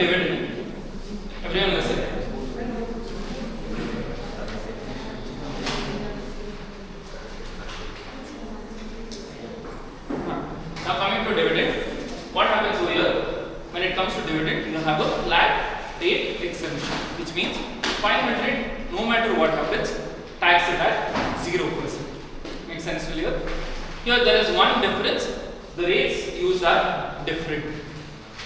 dividend. Everyone listen. Now coming to dividend, what happens over here? When it comes to dividend, you have a flat rate exemption, which means 500, no matter what happens, tax it at 0%. Makes sense to you? Here there is one difference. The rates used are different.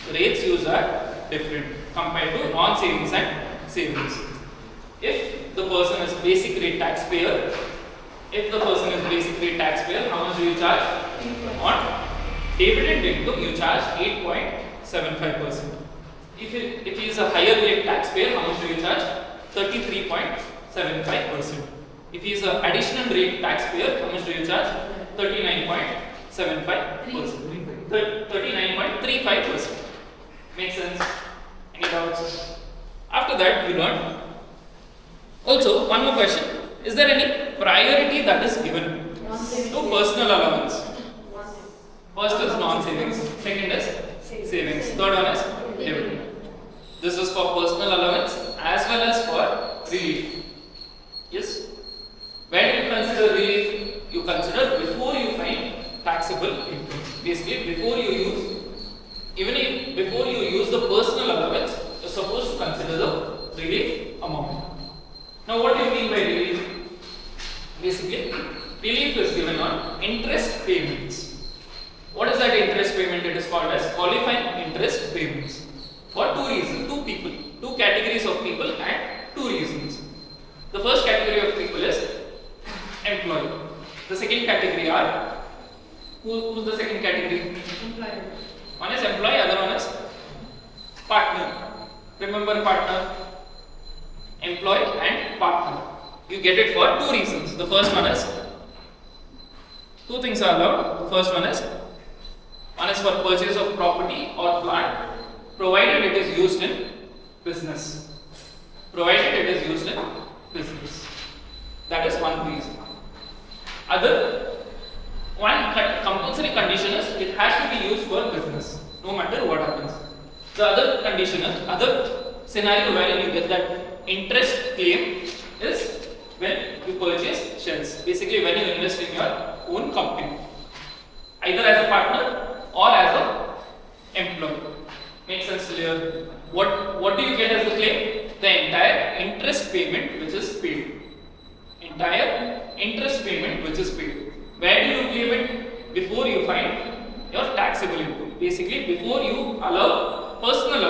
The rates used are different compared to non-savings and savings. If the person is basic rate taxpayer, how much do you charge? On dividend income, you charge 8.75%. If he is a higher rate taxpayer, how much do you charge? 33.75%. If he is an additional rate taxpayer, how much do you charge? 39.75%. 39.35%. Makes sense? Any doubts? After that, we learn. Also, one more question. Is there any priority that is given to personal allowance? First is non-savings, second is savings, third one is dividend. This is for personal allowance as well as for relief. Yes? Where do you consider relief? You consider before you find taxable income. Basically, before you use the personal allowance, you're supposed to consider the relief amount. Now, what do you mean by relief? Basically, relief is given on interest payments. What is that interest payment? It is called as qualifying interest payments. For two reasons, two categories of people and two reasons. The first category of people is employee. The second category are, who's the second category? Employer. One is employee, other one is partner. Remember partner? Employee and partner. You get it for two reasons. The first one is, two things are allowed. The first one is for purchase of property or plant, provided it is used in business. That is one reason. One compulsory condition is it has to be used for business, no matter what happens. The other condition is, other scenario wherein you get that interest claim is when you purchase shares. Basically, when you invest in your own company, either as a partner or as a employee. Makes sense to you? What do you get as a claim? The entire interest payment which is paid. Where do you claim it? Before you find your taxable income. Basically, before you allow personal